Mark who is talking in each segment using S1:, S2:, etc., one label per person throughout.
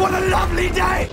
S1: What a lovely day!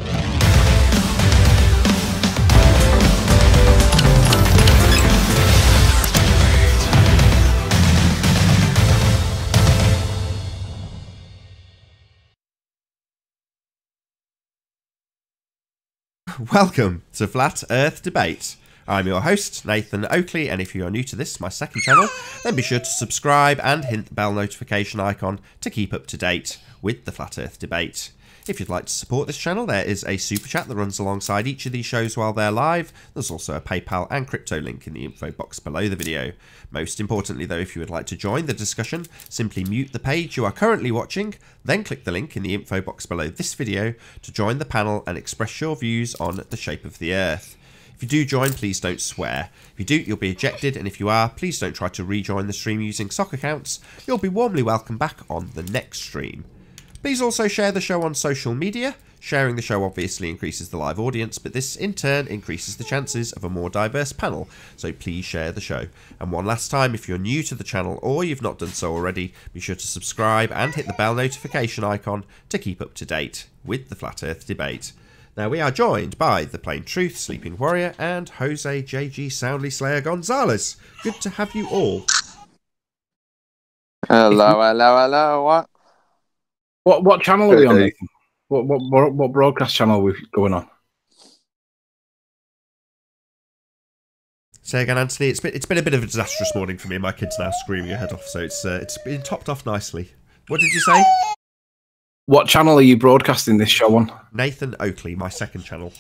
S2: Welcome to Flat Earth Debate. I'm your host, Nathan Oakley, and if you are new to this, my second channel, then be sure to subscribe and hit the bell notification icon to keep up to date with the Flat Earth Debate. If you'd like to support this channel, there is a super chat that runs alongside each of these shows while they're live. There's also a PayPal and crypto link in the info box below the video. Most importantly though, if you would like to join the discussion, simply mute the page you are currently watching, then click the link in the info box below this video to join the panel and express your views on the shape of the Earth. If you do join, please don't swear. If you do, you'll be ejected, and if you are, please don't try to rejoin the stream using sock accounts. You'll be warmly welcomed back on the next stream. Please also share the show on social media. Sharing the show obviously increases the live audience, but this in turn increases the chances of a more diverse panel, so please share the show. And one last time, if you're new to the channel or you've not done so already, be sure to subscribe and hit the bell notification icon to keep up to date with the Flat Earth Debate. Now we are joined by the Plain Truth Sleeping Warrior and Jose JG Soundly Slayer Gonzalez. Good to have you all.
S3: Hello, hello, hello.
S4: What channel are we on, Nathan? What broadcast channel are we going on?
S2: Say again, Anthony. It's been a bit of a disastrous morning for me. My kid's now screaming her head off, so it's been topped off nicely. What did you say?
S4: What channel are you broadcasting this show on?
S2: Nathan Oakley, my second channel.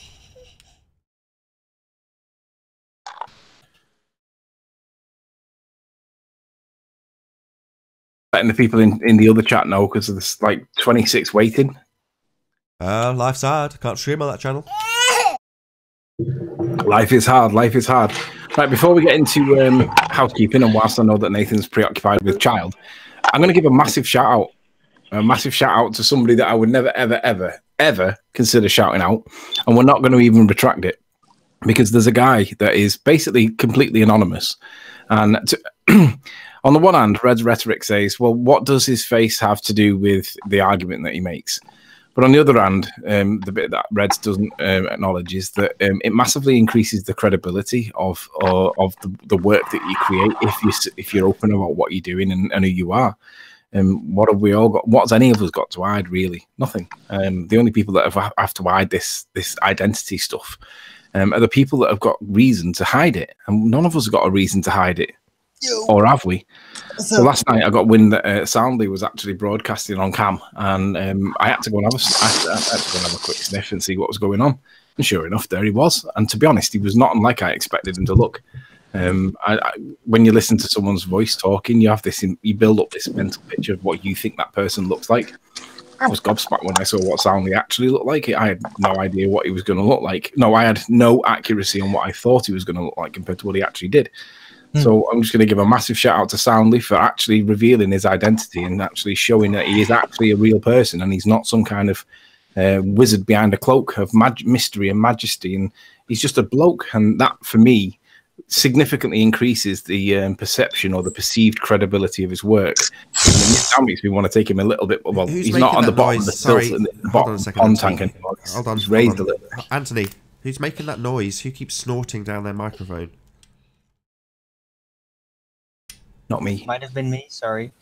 S4: Letting the people in the other chat know because there's like 26 waiting.
S2: Life's hard. Can't stream on that channel.
S4: Life is hard. Life is hard. Right, before we get into housekeeping, and whilst I know that Nathan's preoccupied with child, I'm going to give a massive shout out. A massive shout out to somebody that I would never, ever, ever, ever consider shouting out. And we're not going to even retract it because there's a guy that is basically completely anonymous. And on the one hand, Red's rhetoric says, well, what does his face have to do with the argument that he makes? But on the other hand, the bit that Reds doesn't acknowledge is that it massively increases the credibility of the work that you create if you're open about what you're doing and who you are. What have we all got? What's any of us got to hide, really? Nothing. The only people that have to hide this identity stuff are the people that have got reason to hide it, and none of us have got a reason to hide it. Or have we? So last night I got wind that Soundly was actually broadcasting on cam, and I had to go and have a quick sniff and see what was going on. And sure enough, there he was. And to be honest, he was not unlike I expected him to look. When you listen to someone's voice talking, you build up this mental picture of what you think that person looks like. I was gobsmacked when I saw what Soundly actually looked like. I had no idea what he was going to look like. No, I had no accuracy on what I thought he was going to look like compared to what he actually did. So I'm just going to give a massive shout out to Soundly for actually revealing his identity and actually showing that he is actually a real person and he's not some kind of wizard behind a cloak of mystery and majesty. And he's just a bloke. And that, for me, significantly increases the perception or the perceived credibility of his work. That makes me want to take him a little bit. Well, he's not on the bottom of the bottom tank anymore.
S2: Hold on,
S4: he's raised a little bit.
S2: Anthony, who's making that noise? Who keeps snorting down their microphone?
S4: Not me.
S5: Might have been me. Sorry.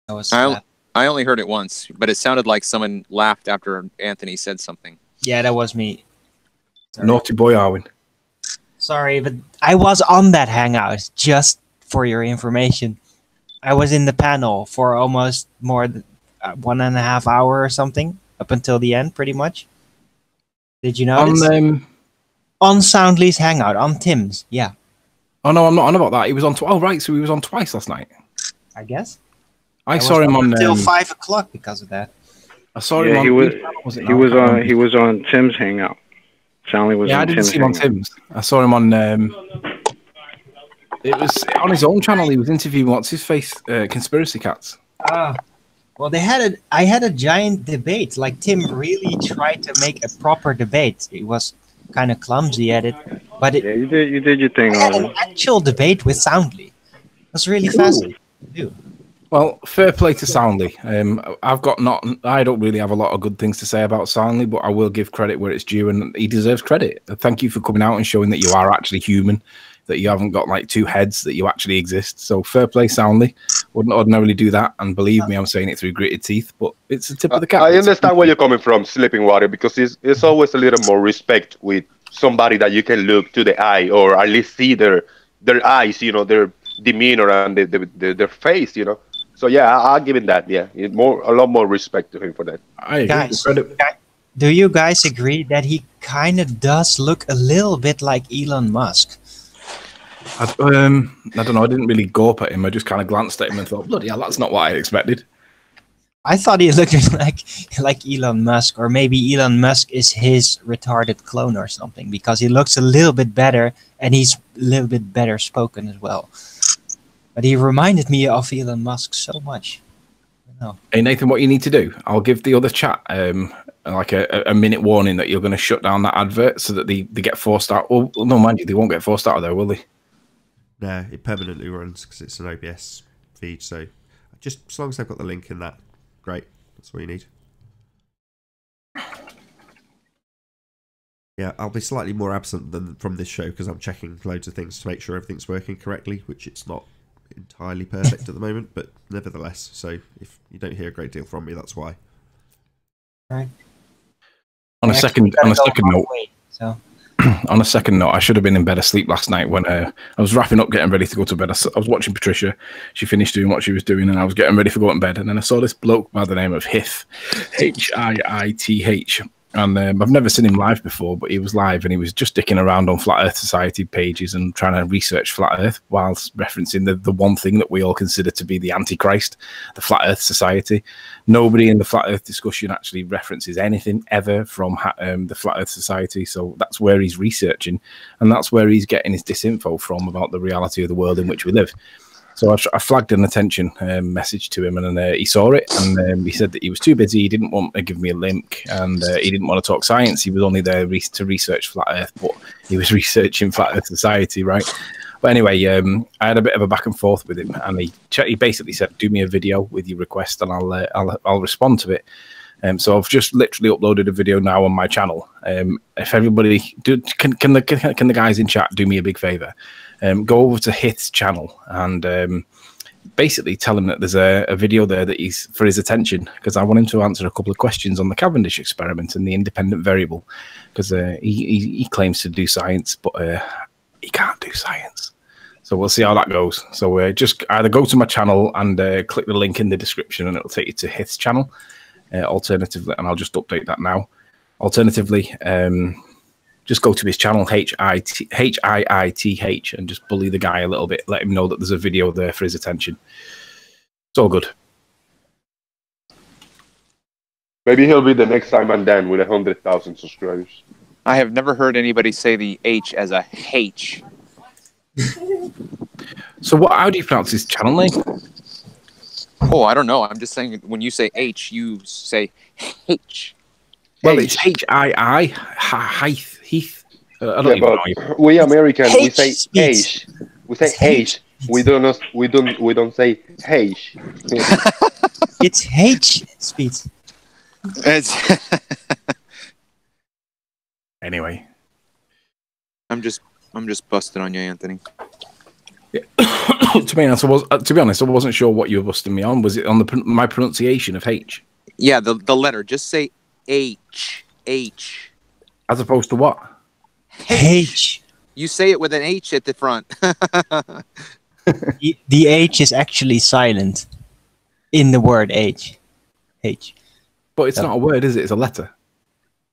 S3: I only heard it once, but it sounded like someone laughed after Anthony said something.
S5: Yeah, that was me. Sorry.
S4: Naughty boy, Arwin.
S5: Sorry, but I was on that hangout, just for your information. I was in the panel for almost more than 1.5 hours or something, up until the end, pretty much. Did you notice? On Soundly's hangout, on Tim's, yeah.
S4: Oh, no, I'm not on about that. He was on oh, right, so he was on twice last night.
S5: I guess.
S4: I saw him on...
S5: Until 5 o'clock because of that.
S4: I saw him on...
S6: He was on Tim's hangout. Soundly was on Tim's.
S4: I didn't see him on Tim's. I saw him on... it was on his own channel. He was interviewing what's-his-face, Conspiracy Cats.
S5: Well, I had a giant debate. Like, Tim really tried to make a proper debate. It was kind of clumsy at it. But
S6: yeah, you did your thing.
S5: I had an actual debate with Soundly. It was really fascinating to do.
S4: Well, fair play to Soundly. I don't really have a lot of good things to say about Soundly, but I will give credit where it's due, and he deserves credit. Thank you for coming out and showing that you are actually human, that you haven't got like two heads, that you actually exist. So fair play, Soundly. Wouldn't ordinarily do that, and believe me, I'm saying it through gritted teeth, but it's the tip of the cap.
S1: I understand where you're coming from, Sleeping Water, because it's always a little more respect with somebody that you can look to the eye, or at least see their eyes, you know, their demeanor and their face, you know. So yeah, I'll give him that. Yeah, a lot more respect to him for that.
S5: Guys, do you guys agree that he kind of does look a little bit like Elon Musk?
S4: I don't know. I didn't really gawp at him. I just kind of glanced at him and thought, bloody hell, that's not what I expected.
S5: I thought he looked like Elon Musk, or maybe Elon Musk is his retarded clone or something, because he looks a little bit better and he's a little bit better spoken as well. But he reminded me of Elon Musk so much. No.
S4: Hey Nathan, what you need to do? I'll give the other chat like a minute warning that you're going to shut down that advert so that they get forced out. Well, no, mind you, they won't get forced out of there, will they?
S2: No, it permanently runs because it's an OBS feed. So just as long as they've got the link in that, great. That's all you need. Yeah, I'll be slightly more absent than from this show because I'm checking loads of things to make sure everything's working correctly, which it's not entirely perfect at the moment, but nevertheless. So if you don't hear a great deal from me, that's why.
S5: Right.
S4: On a second note,
S5: so.
S4: On a second note, I should have been in bed asleep last night when I was wrapping up, getting ready to go to bed. I was watching Patricia. She finished doing what she was doing, and I was getting ready for going to bed. And then I saw this bloke by the name of Hith, Hiith. And I've never seen him live before, but he was live and he was just dicking around on Flat Earth Society pages and trying to research Flat Earth whilst referencing the one thing that we all consider to be the Antichrist, the Flat Earth Society. Nobody in the Flat Earth discussion actually references anything ever from the Flat Earth Society. So that's where he's researching, and that's where he's getting his disinfo from about the reality of the world in which we live. So I flagged an attention message to him, and he saw it, and he said that he was too busy. He didn't want to give me a link, and he didn't want to talk science. He was only there to research Flat Earth, but he was researching Flat Earth Society, right? But anyway, I had a bit of a back and forth with him, and he basically said, "Do me a video with your request, and I'll respond to it." So I've just literally uploaded a video now on my channel. If everybody can the guys in chat do me a big favor? Go over to Hith's channel and basically tell him that there's a video there that he's for his attention, because I want him to answer a couple of questions on the Cavendish experiment and the independent variable, because he claims to do science, but he can't do science. So we'll see how that goes. So just either go to my channel and click the link in the description, and it'll take you to Hith's channel. Alternatively, and I'll just update that now. Alternatively, just go to his channel, Hiith, and just bully the guy a little bit. Let him know that there's a video there for his attention. It's all good.
S1: Maybe he'll be the next Simon Dan with 100,000 subscribers.
S3: I have never heard anybody say the H as a H.
S4: So how do you pronounce his channel name?
S3: Oh, I don't know. I'm just saying when you say H, you say H.
S4: Well, it's H-I-I, Heath. I don't even know.
S1: We Americans, we say H. We say H. We don't say H.
S5: It's H speed.
S4: Anyway,
S3: I'm just busting on you, Anthony.
S4: Yeah. To be honest, I wasn't sure what you were busting me on. Was it on my pronunciation of H?
S3: Yeah, the letter. Just say H.
S4: As opposed to what?
S5: H.
S3: You say it with an H at the front.
S5: The H is actually silent in the word H.
S4: But it's not a word, is it? It's a letter.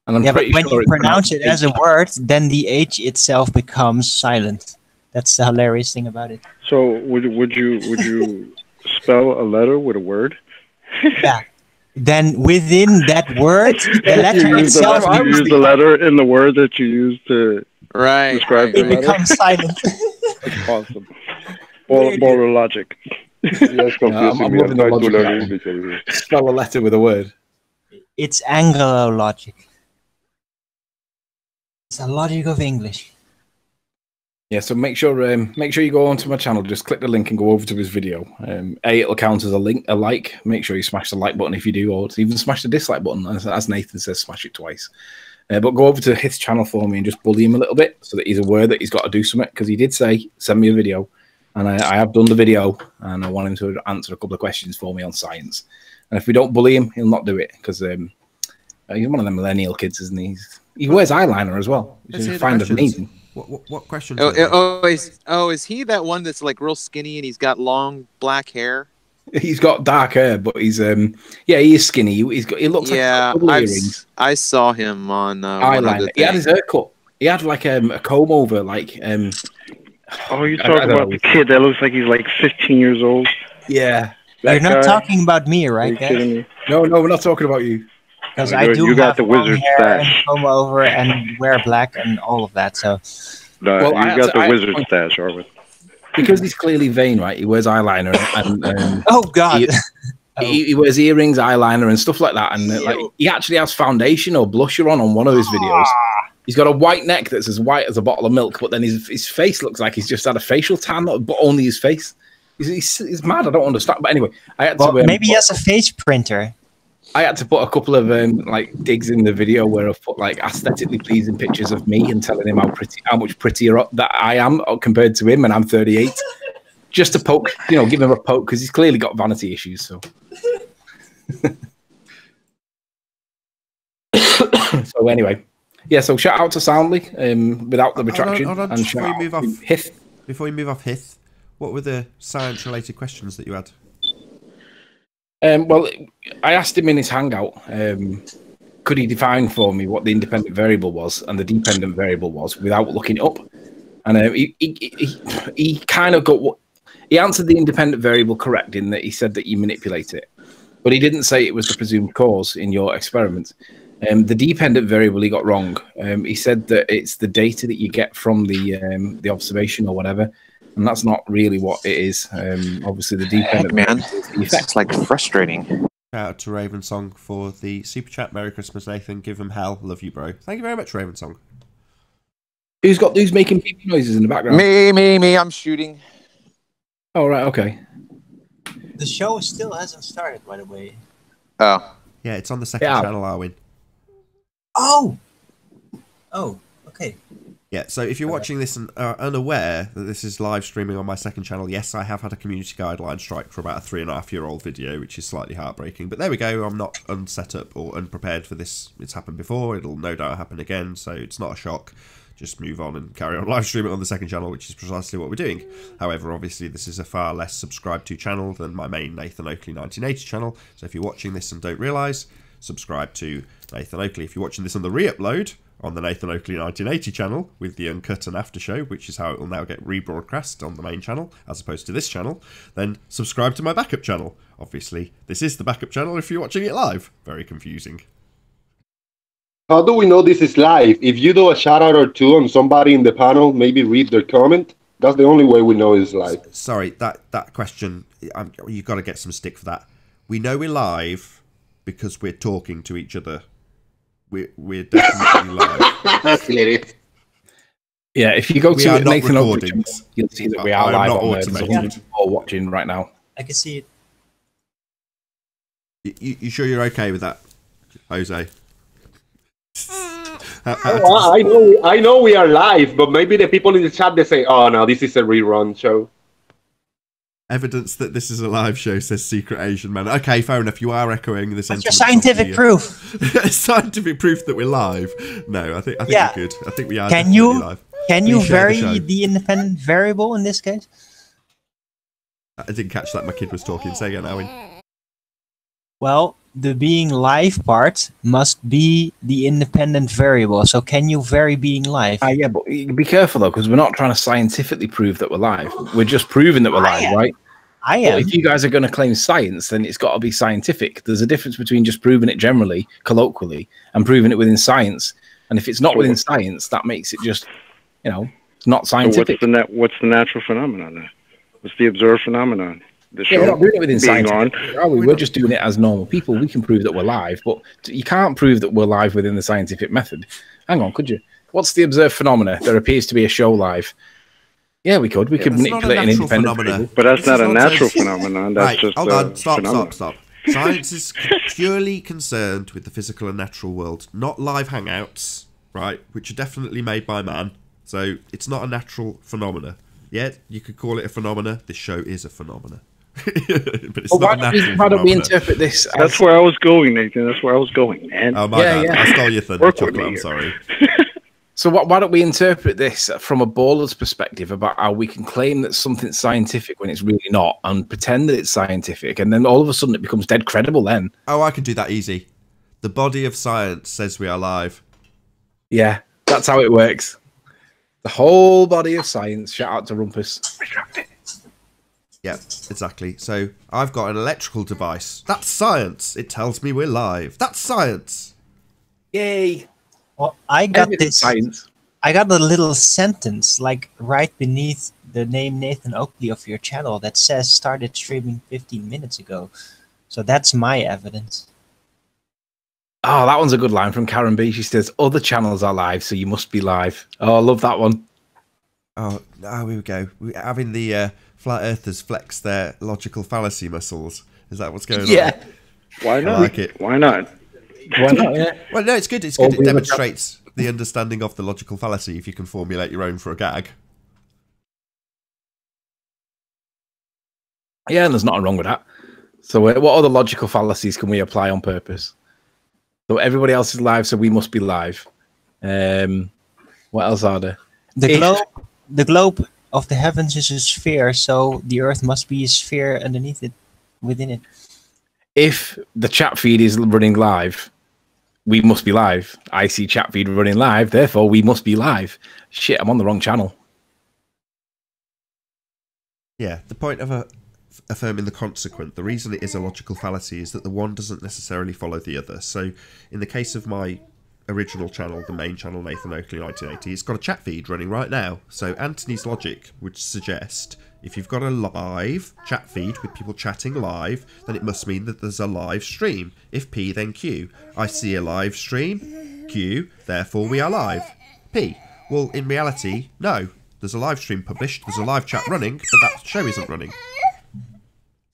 S4: And I'm
S5: pretty sure when you pronounce it as a word, then the H itself becomes silent. That's the hilarious thing about it.
S6: So would you spell a letter with a word?
S5: Yeah. Then within that word, the letter itself.
S6: You use the letter in the word that you use to describe the letter.
S5: It becomes silent.
S6: That's awesome. Border logic.
S1: That's confusing me. I'm trying to learn English.
S4: Spell a letter with a word.
S5: It's Anglo logic. It's a logic of English.
S4: Yeah, so make sure you go onto my channel. Just click the link and go over to his video. It'll count as a like. Make sure you smash the like button if you do, or even smash the dislike button. As Nathan says, smash it twice. But go over to his channel for me and just bully him a little bit so that he's aware that he's got to do something. Because he did say, send me a video. And I have done the video, and I want him to answer a couple of questions for me on science. And if we don't bully him, he'll not do it. Because he's one of them millennial kids, isn't he? He wears eyeliner as well, which is kind of amazing.
S2: What question?
S3: Is he that one that's like real skinny and he's got long black hair?
S4: He's got dark hair, but he's he is skinny. He looks like earrings.
S3: I saw him on
S4: eyeliner. He had his hair cut. He had like a comb over, like
S6: Oh, you're talking about the kid that looks like he's like 15 years old?
S4: Yeah.
S5: You're not talking about me, right, guys?
S4: No, we're not talking about you.
S5: Because I do have the wizard stash, comb over, and wear black and all of that. So,
S6: you got the wizard stash, Arvid.
S4: Because he's clearly vain, right? He wears eyeliner and
S5: oh god,
S4: he wears earrings, eyeliner, and stuff like that. And like he actually has foundation or blusher on one of his videos. He's got a white neck that's as white as a bottle of milk, but then his face looks like he's just had a facial tan, but only his face. He's mad. I don't understand. But anyway, I had to.
S5: Maybe he has a face printer.
S4: I had to put a couple of like digs in the video where I've put like aesthetically pleasing pictures of me and telling him how much prettier that I am compared to him, and I'm 38. Just to poke, give him a poke because he's clearly got vanity issues. So, so anyway, yeah. So shout out to Soundly without the retraction.
S2: Hold on,
S4: and
S2: before we move off Hith, what were the science-related questions that you had?
S4: Well, I asked him in his hangout, could he define for me what the independent variable was and the dependent variable was without looking it up? And he kind of he answered the independent variable correct in that he said that you manipulate it, but he didn't say it was the presumed cause in your experiment. The dependent variable he got wrong. He said that it's the data that you get from the observation or whatever. And that's not really what it is. Obviously, the dependent
S3: man, it's like frustrating.
S2: Shout out to Ravensong for the super chat. Merry Christmas, Nathan. Give him hell. Love you, bro. Thank you very much, Ravensong.
S4: Who's making beep noises in the background?
S3: Me. I'm shooting.
S4: Oh right, okay.
S5: The show still hasn't started, by the way.
S3: Oh.
S2: Yeah, it's on the second channel, Arwin.
S5: Oh, okay.
S2: Yeah, so if you're watching this and are unaware that this is live streaming on my second channel, yes, I have had a community guideline strike for about a 3.5-year-old video, which is slightly heartbreaking. But there we go, I'm not unset up or unprepared for this. It's happened before, it'll no doubt happen again, so it's not a shock. Just move on and carry on live streaming on the second channel, which is precisely what we're doing. However, obviously, this is a far less subscribed to channel than my main Nathan Oakley 1980 channel. So if you're watching this and don't realise, subscribe to Nathan Oakley. If you're watching this on the re-upload, on the Nathan Oakley 1980 channel with the uncut and after show, which is how it will now get rebroadcast on the main channel as opposed to this channel, then subscribe to my backup channel. Obviously, this is the backup channel if you're watching it live. Very confusing.
S1: How do we know this is live? If you do a shout out or two on somebody in the panel, maybe read their comment, that's the only way we know it's live.
S2: Sorry, that question, you've got to get some stick for that. We know we're live because we're talking to each other. We're definitely live.
S1: That's hilarious.
S4: Yeah, if you go to Nathan Oakley, you'll see that we are live
S2: not
S4: on there. There's 100 people watching right now.
S5: I can see
S2: it. You sure you're okay with that, Jose?
S1: I know we are live, but maybe the people in the chat, they say, oh no, this is a rerun show.
S2: Evidence that this is a live show, says Secret Asian Man. Okay, fair enough. You are echoing the sentiment.
S5: What's your scientific proof?
S2: Scientific proof that we're live. No, I think we're good. I think we are.
S5: Can you
S2: live.
S5: Can you vary the independent variable in this case?
S2: I didn't catch that. My kid was talking. Say again, Owen.
S5: Well, the being live part must be the independent variable. So can you vary being live?
S4: Yeah, but be careful though, because we're not trying to scientifically prove that we're live. We're just proving that we're live, right?
S5: I am.
S4: Well, if you guys are going to claim science, then it's got to be scientific. There's a difference between just proving it generally, colloquially, and proving it within science. And if it's not within science, that makes it just, not scientific.
S6: So what's the natural phenomenon then? What's the observed phenomenon?
S4: We're not doing it within science. We're just doing it as normal people. We can prove that we're live, but you can't prove that we're live within the scientific method. Hang on, could you? What's the observed phenomena? There appears to be a show live. Yeah, we could. We could
S2: that's not a
S4: manipulate an
S2: natural
S4: independent
S2: phenomenon.
S4: variable.
S6: But that's
S2: This
S6: not
S2: is
S6: a natural
S2: nonsense.
S6: phenomenon. That's
S2: Right,
S6: just
S2: hold
S6: a
S2: on.
S6: phenomenon.
S2: Stop. Science is purely concerned with the physical and natural world, not live hangouts, right, which are definitely made by man. So it's not a natural phenomena. Yet you could call it a phenomena. This show is a phenomena. But it's not a natural
S4: Why don't we
S2: phenomena.
S4: interpret this as...
S6: That's where I was going, Nathan. That's where I was going, man.
S2: Oh, my bad.
S4: Yeah.
S2: I stole your thunder,
S6: Work with
S2: Chocolate.
S6: me
S2: I'm
S6: here.
S2: sorry.
S4: So why don't we interpret this from a baller's perspective about how we can claim that something's scientific when it's really not and pretend that it's scientific, and then all of a sudden it becomes dead credible then?
S2: Oh, I can do that easy. The body of science says we are live.
S4: Yeah, that's how it works. The whole body of science. Shout out to Rumpus.
S2: Yeah, exactly. So I've got an electrical device. That's science. It tells me we're live. That's science.
S4: Yay!
S5: Well, I got
S4: Everything's
S5: this.
S4: science.
S5: I got a little sentence like right beneath the name Nathan Oakley of your channel that says started streaming 15 minutes ago. So that's my evidence.
S4: Oh, that one's a good line from Karen B. She says, other channels are live, so you must be live. Oh, I love that one.
S2: Oh, here we go. We're having the flat earthers flex their logical fallacy muscles. Is that what's going on?
S4: Yeah.
S6: Why not?
S2: I like it.
S6: Why not?
S4: Why not? Yeah.
S2: Well, no, it's good. It's good. It demonstrates the understanding of the logical fallacy if you can formulate your own for a gag.
S4: Yeah, and there's nothing wrong with that. So what other logical fallacies can we apply on purpose? So everybody else is live, so we must be live. What else are there?
S5: The globe of the heavens is a sphere, so the Earth must be a sphere underneath it, within it.
S4: If the chat feed is running live, we must be live. I see chat feed running live, therefore we must be live. Shit, I'm on the wrong channel.
S2: Yeah, the point of affirming the consequent, the reason it is a logical fallacy is that the one doesn't necessarily follow the other. So in the case of my original channel, the main channel, Nathan Oakley 1980, it's got a chat feed running right now. So Anthony's logic would suggest if you've got a live chat feed with people chatting live, then it must mean that there's a live stream. If P, then Q. I see a live stream, Q, therefore we are live. P. Well, in reality, no. There's a live stream published, there's a live chat running, but that show isn't running.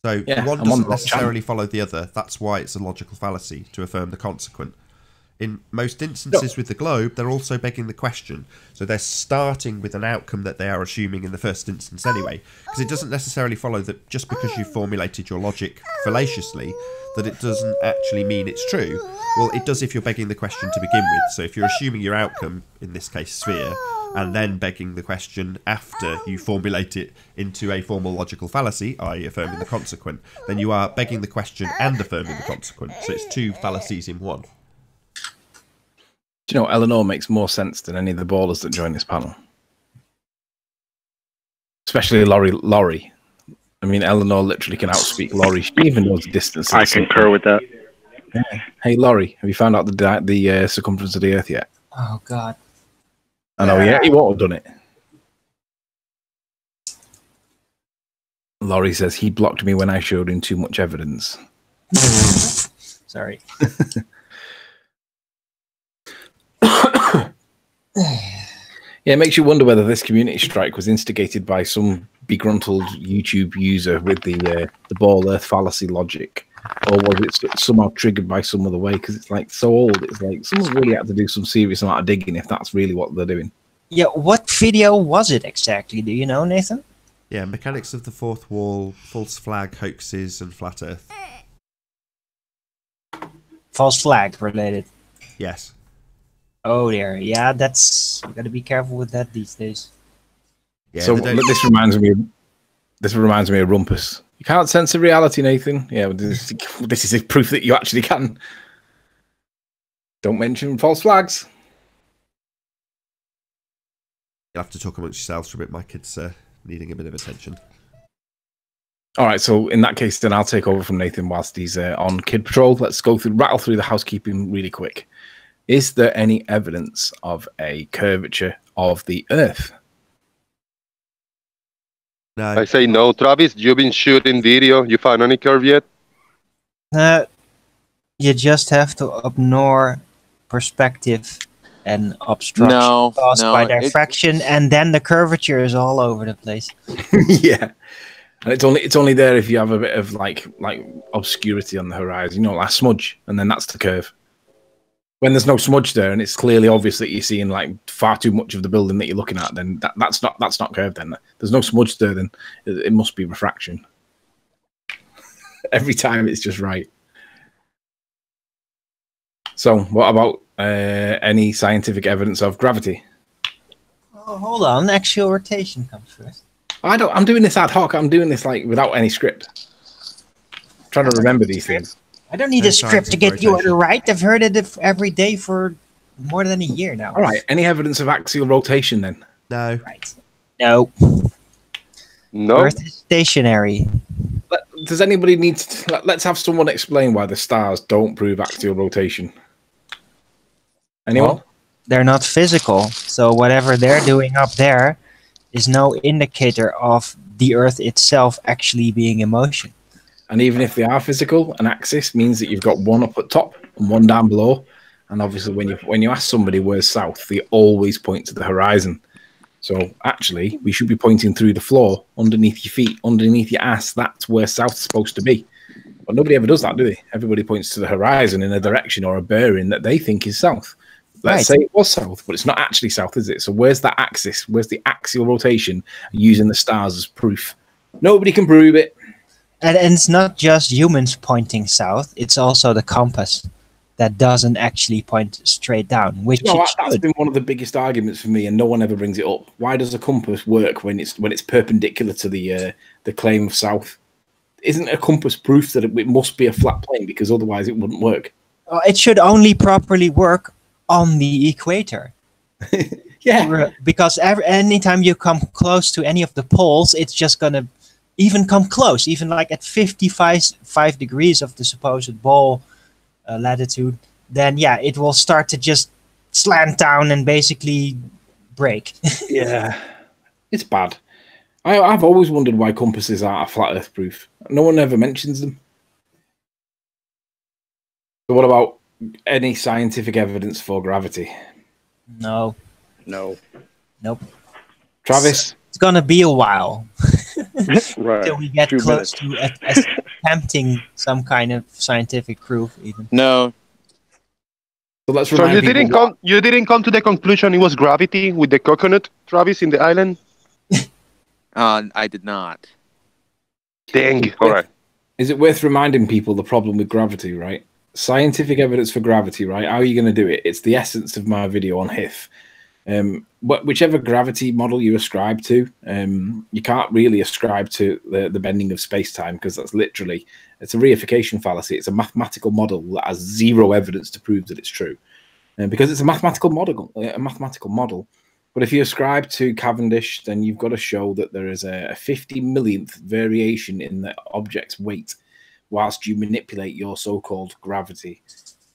S2: So one doesn't necessarily follow the other. That's why it's a logical fallacy to affirm the consequent. In most instances with the globe, they're also begging the question. So they're starting with an outcome that they are assuming in the first instance anyway. Because it doesn't necessarily follow that just because you've formulated your logic fallaciously, that it doesn't actually mean it's true. Well, it does if you're begging the question to begin with. So if you're assuming your outcome, in this case sphere, and then begging the question after you formulate it into a formal logical fallacy, i.e. affirming the consequent, then you are begging the question and affirming the consequent. So it's two fallacies in one.
S4: Do you know, Eleanor makes more sense than any of the ballers that join this panel. Especially Laurie. I mean, Eleanor literally can outspeak Laurie. She even knows the distance.
S6: I concur with that.
S4: Yeah. Hey, Laurie, have you found out the circumference of the Earth yet?
S5: Oh, God.
S4: I know, yeah, he won't have done it. Laurie says he blocked me when I showed him too much evidence.
S5: Sorry.
S4: Yeah, it makes you wonder whether this community strike was instigated by some begruntled YouTube user with the ball earth fallacy logic, or was it somehow triggered by some other way? Because it's like so old. It's like someone's really had to do some serious amount of digging if that's really what they're doing.
S5: Yeah, what video was it exactly? Do you know, Nathan?
S2: Yeah, mechanics of the fourth wall, false flag, hoaxes, and flat earth.
S5: False flag related.
S2: Yes.
S5: Oh dear, yeah, that's we gotta be careful with that these days.
S2: Yeah,
S4: so this reminds me of Rumpus. You can't censor reality, Nathan. Yeah, this is proof that you actually can. Don't mention false flags.
S2: You'll have to talk amongst yourselves for a bit. My kid's needing a bit of attention.
S4: All right, so in that case, then I'll take over from Nathan whilst he's on Kid Patrol. Let's rattle through the housekeeping really quick. Is there any evidence of a curvature of the Earth?
S2: No.
S1: I say no. Travis, you've been shooting video. You found any curve yet?
S5: You just have to ignore perspective and obstruction
S3: No,
S5: caused
S3: no,
S5: by
S3: it-
S5: diffraction, and then the curvature is all over the place.
S4: Yeah, and it's only there if you have a bit of like obscurity on the horizon, you know, like a smudge, and then that's the curve. When there's no smudge there, and it's clearly obvious that you're seeing like far too much of the building that you're looking at, then that's not curved. Then there's no smudge there, then it must be refraction. Every time it's just right. So, what about any scientific evidence of gravity?
S5: Oh, hold on, axial rotation comes first.
S4: I'm doing this ad hoc. I'm doing this like without any script. I'm trying to remember these things.
S5: I don't need
S2: No
S5: a script to get you right. I've heard it every day for more than a year now.
S4: All right. Any evidence of axial rotation then?
S2: No.
S5: Right. No.
S1: No.
S5: Earth is stationary.
S4: Does anybody need to... Let's have someone explain why the stars don't prove axial rotation. Anyone?
S5: Well, they're not physical, so whatever they're doing up there is no indicator of the Earth itself actually being in motion.
S4: And even if they are physical, an axis means that you've got one up at top and one down below. And obviously, when you ask somebody where's south, they always point to the horizon. So actually, we should be pointing through the floor, underneath your feet, underneath your ass. That's where south's supposed to be. But nobody ever does that, do they? Everybody points to the horizon in a direction or a bearing that they think is south. Let's say it was south, but it's not actually south, is it? So where's that axis? Where's the axial rotation using the stars as proof? Nobody can prove it.
S5: And it's not just humans pointing south, it's also the compass that doesn't actually point straight down, which
S4: that's been one of the biggest arguments for me, and no one ever brings it up. Why does a compass work when it's perpendicular to the claim of south? Isn't a compass proof that it must be a flat plane, because otherwise it wouldn't work?
S5: It should only properly work on the equator.
S4: Yeah,
S5: because anytime you come close to any of the poles, it's just gonna even come close, even like at 55 degrees of the supposed ball latitude, then yeah, it will start to just slant down and basically break.
S4: Yeah, it's bad. I've always wondered why compasses aren't a flat Earth proof. No one ever mentions them. So what about any scientific evidence for gravity?
S5: No.
S6: No.
S5: Nope.
S4: Travis?
S5: It's gonna be a while.
S6: Right.
S5: Till we get
S6: 2
S5: close
S6: minutes.
S5: to attempting some kind of scientific proof even.
S3: No.
S4: So let's
S1: So
S4: remind
S1: you didn't come to the conclusion it was gravity with the coconut, Travis, in the island?
S3: I did not.
S1: Dang. All right.
S4: Is it worth reminding people the problem with gravity, right? Scientific evidence for gravity, right? How are you going to do it? It's the essence of my video on HIF. Whichever gravity model you ascribe to, you can't really ascribe to the bending of space-time, because that's literally, it's a reification fallacy. It's a mathematical model that has zero evidence to prove that it's true, because it's a mathematical model. But if you ascribe to Cavendish, then you've got to show that there is a 50 millionth variation in the object's weight whilst you manipulate your so-called gravity.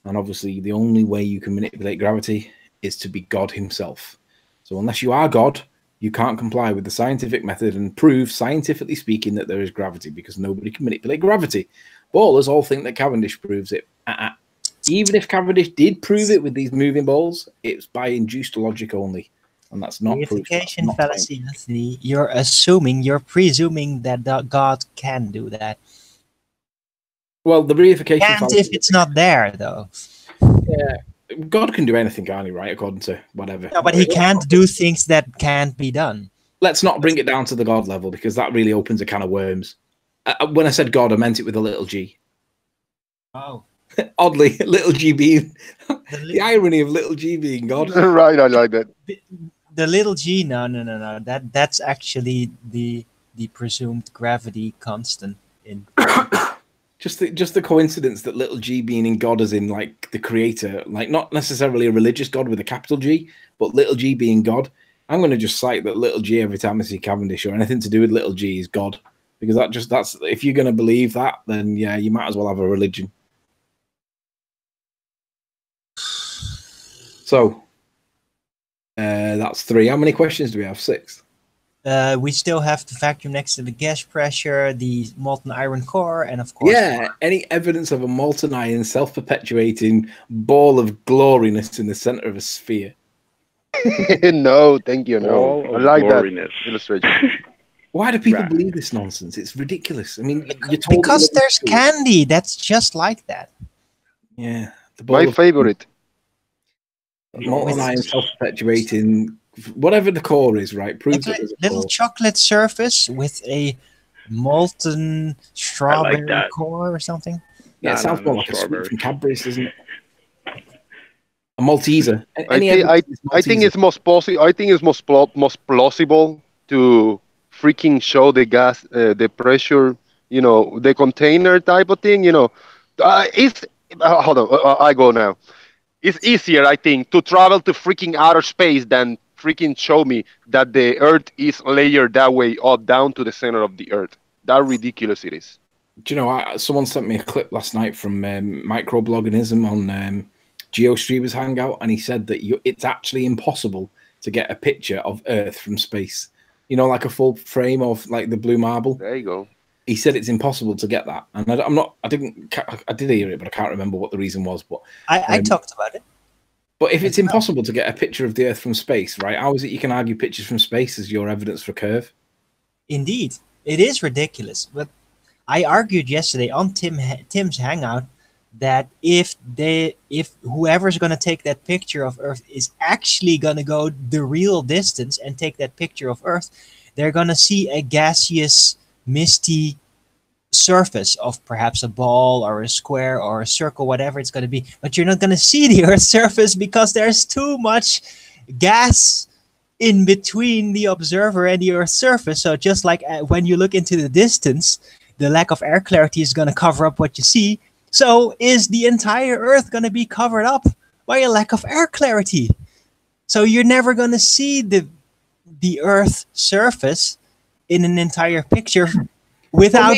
S4: And obviously, the only way you can manipulate gravity is to be God himself. So unless you are God, you can't comply with the scientific method and prove, scientifically speaking, that there is gravity, because nobody can manipulate gravity. Ballers all think that Cavendish proves it. Even if Cavendish did prove it with these moving balls, it's by induced logic only. And that's not proof.
S5: Reification fallacy. You're presuming that God can do that.
S4: Well, the reification
S5: fallacy, if it's not there, though.
S4: Yeah. God can do anything, can't he, right? According to whatever.
S5: No, but he can't do things that can't be done.
S4: Let's not bring it down to the God level, because that really opens a can of worms. When I said God, I meant it with a little g.
S5: Oh.
S4: Oddly, little g being... the irony of little g being God.
S1: Right, I like that.
S5: The little g, no. That's actually the presumed gravity constant in...
S4: Just the coincidence that little g being in God as in like the creator, like not necessarily a religious God with a capital G, but little g being God. I'm going to just cite that little g every time I see Cavendish or anything to do with little g is God, because that's if you're going to believe that, then yeah, you might as well have a religion. So that's 3. How many questions do we have? 6.
S5: We still have the vacuum next to the gas pressure, the molten iron core, and of course...
S4: Yeah, any evidence of a molten iron self-perpetuating ball of gloriness in the center of a sphere.
S1: No, thank you. No,
S6: Ball
S1: I
S6: of
S1: like that
S6: gloriness.
S1: illustration.
S4: Why do people
S6: Right.
S4: believe this nonsense? It's ridiculous. I mean, you're told
S5: Because there's candy that's just like that.
S4: Yeah, the
S1: My
S4: ball of
S1: favorite.
S4: molten iron, self-perpetuating, whatever the core is, right? Proves that there's a
S5: Little
S4: core.
S5: chocolate surface with a molten strawberry
S6: that.
S5: core or something.
S4: Yeah, it
S6: No,
S4: sounds
S6: no,
S4: more
S6: no,
S4: like a sweet
S6: strawberries.
S4: from Cadbury's, doesn't it? A Malteser.
S1: I
S4: Any
S1: think
S4: evidence
S1: I think
S4: Malteser?
S1: it's most possible. I think it's most plausible to freaking show the gas, the pressure, the container type of thing. It's hold on. I go now. It's easier, I think, to travel to freaking outer space than freaking show me that the Earth is layered that way up down to the center of the Earth. That ridiculous it is.
S4: Do you know, someone sent me a clip last night from Microbloganism on GeoStreamer's Hangout, and he said that it's actually impossible to get a picture of Earth from space. You know, like a full frame of like the blue marble.
S1: There you go.
S4: He said it's impossible to get that, and I did hear it, but I can't remember what the reason was. But
S5: I talked about it.
S4: But if it's impossible to get a picture of the Earth from space, right? How is it you can argue pictures from space as your evidence for curve?
S5: Indeed, it is ridiculous. But I argued yesterday on Tim's Hangout that if whoever's going to take that picture of Earth is actually going to go the real distance and take that picture of Earth, they're going to see a gaseous, misty surface of perhaps a ball or a square or a circle, whatever it's going to be. But you're not going to see the Earth's surface because there's too much gas in between the observer and the Earth's surface. So just like when you look into the distance, the lack of air clarity is going to cover up what you see. So is the entire Earth going to be covered up by a lack of air clarity? So you're never going to see the Earth's surface in an entire picture without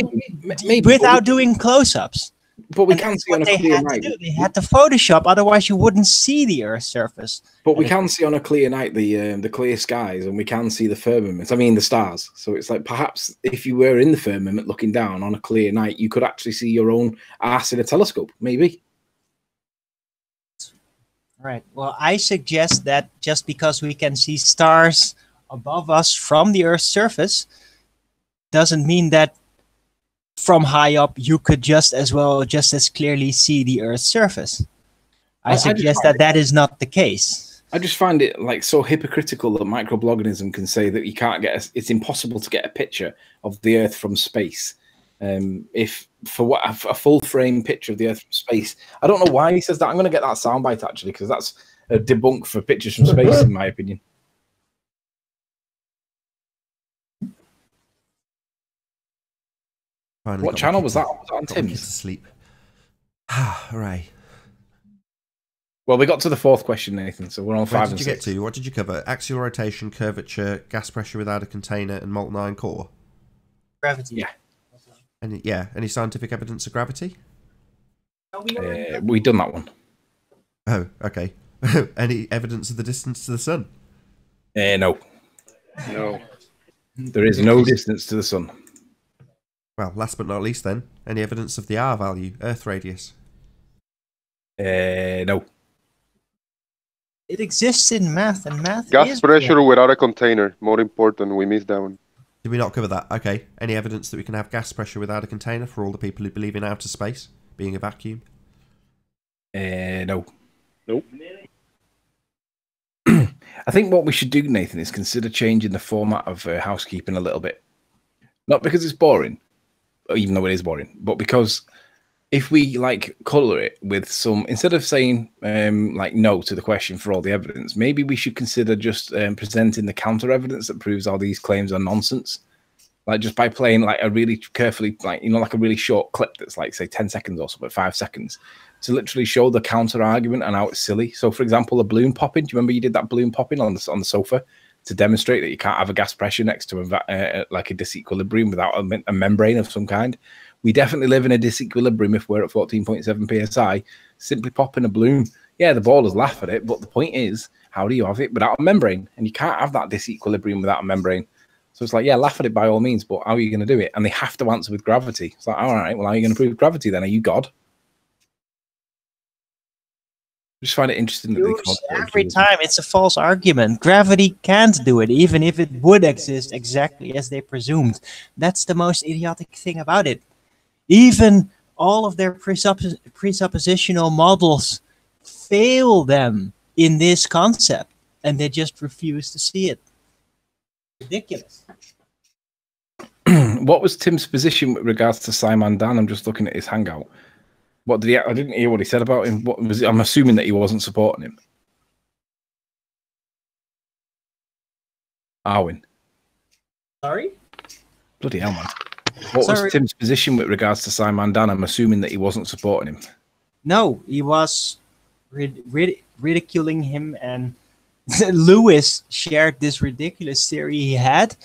S5: without doing close-ups.
S4: But we can see on a clear night.
S5: They had to Photoshop, otherwise you wouldn't see the Earth's surface.
S4: But we can see on a clear night the clear skies, and we can see the firmament. I mean the stars. So it's like perhaps if you were in the firmament looking down on a clear night, you could actually see your own ass in a telescope. Maybe.
S5: Right. Well, I suggest that just because we can see stars above us from the Earth's surface doesn't mean that from high up you could just as clearly see the Earth's surface. I suggest that is not the case.
S4: I just find it like so hypocritical that microbloganism can say that you can't get it's impossible to get a picture of the Earth from space. If for what a full frame picture of the Earth from space, I don't know why he says that. I'm going to get that soundbite actually because that's a debunk for pictures from space in my opinion.
S2: Finally
S4: what channel was that? Was that on
S2: Tim's?
S4: Tim's?
S2: Sleep. Hooray.
S4: Well, we got to the fourth question, Nathan, so we're on 5 and 6.
S2: What did you get to? What did you cover? Axial rotation, curvature, gas pressure without a container, and molten iron core?
S5: Gravity.
S4: Yeah.
S2: Any scientific evidence of gravity?
S4: We've done that one.
S2: Oh, okay. Any evidence of the distance to the sun?
S4: No.
S6: No.
S4: There is no distance to the sun.
S2: Well, last but not least then, any evidence of the R value, Earth radius?
S4: No.
S5: It exists in math, and math
S1: Gas
S5: is
S1: pressure without a container. More important, we missed that one.
S2: Did we not cover that? Okay. Any evidence that we can have gas pressure without a container for all the people who believe in outer space being a vacuum?
S4: No.
S6: Nope.
S4: I think what we should do, Nathan, is consider changing the format of housekeeping a little bit. Not because it's boring, even though it is boring, but because if we like color it with some, instead of saying like no to the question for all the evidence, maybe we should consider just presenting the counter evidence that proves all these claims are nonsense. Like just by playing like a really carefully, like, you know, like a really short clip that's like, say 10 seconds or so, but 5 seconds to literally show the counter argument and how it's silly. So for example, a balloon popping, do you remember you did that balloon popping on the sofa to demonstrate that you can't have a gas pressure next to like a disequilibrium without a membrane of some kind? We definitely live in a disequilibrium if we're at 14.7 psi. Simply popping a balloon, yeah, the ballers laugh at it, but the point is, how do you have it without a membrane? And you can't have that disequilibrium without a membrane. So it's like, yeah, laugh at it by all means, but how are you going to do it? And they have to answer with gravity. It's like, all right, well, how are you going to prove gravity then? Are you God? Just find it interesting that they call it
S5: Every time it's a false argument. Gravity can't do it, even if it would exist exactly as they presumed. That's the most idiotic thing about it. Even all of their presuppositional models fail them in this concept, and they just refuse to see it. Ridiculous.
S4: What was Tim's position with regards to Simon Dan? I'm just looking at his hangout. What did he? I didn't hear what he said about him. What was? I'm assuming that he wasn't supporting him. Arwin.
S5: Sorry?
S4: Bloody hell, man. What was Tim's position with regards to Simon Dan? I'm assuming that he wasn't supporting him.
S5: No, he was ridiculing him, and Lewis shared this ridiculous theory he had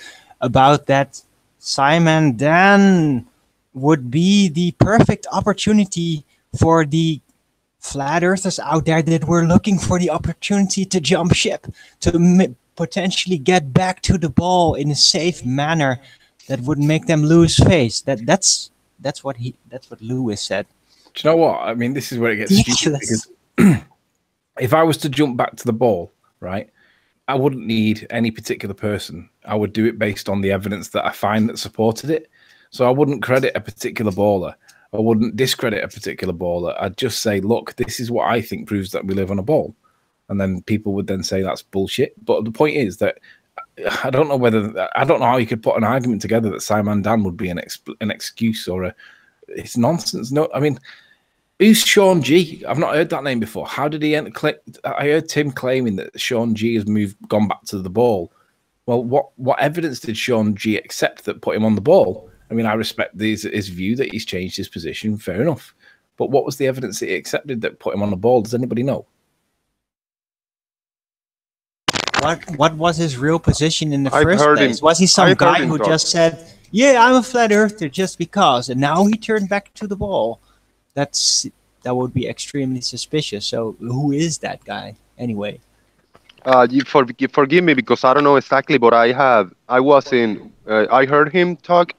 S5: about that Simon Dan would be the perfect opportunity for the flat earthers out there that were looking for the opportunity to jump ship, to potentially get back to the ball in a safe manner that would make them lose face. That's what Lewis said.
S4: Do you know what? I mean, this is where it gets stupid, because if I was to jump back to the ball, right, I wouldn't need any particular person. I would do it based on the evidence that I find that supported it. So I wouldn't credit a particular baller. I wouldn't discredit a particular baller. I'd just say, look, this is what I think proves that we live on a ball. And then people would then say that's bullshit. But the point is that I don't know how you could put an argument together that Simon Dan would be an excuse or it's nonsense. No, I mean, who's Sean G? I've not heard that name before. How did he enter? I heard Tim claiming that Sean G has gone back to the ball. Well, what evidence did Sean G accept that put him on the ball? I mean, I respect his view that he's changed his position. Fair enough. But what was the evidence that he accepted that put him on the ball? Does anybody know?
S5: What was his real position in the first place? Was he some guy who just said, yeah, I'm a flat earther just because, and now he turned back to the ball? That would be extremely suspicious. So who is that guy anyway?
S1: You forgive me because I don't know exactly, but I heard him talk.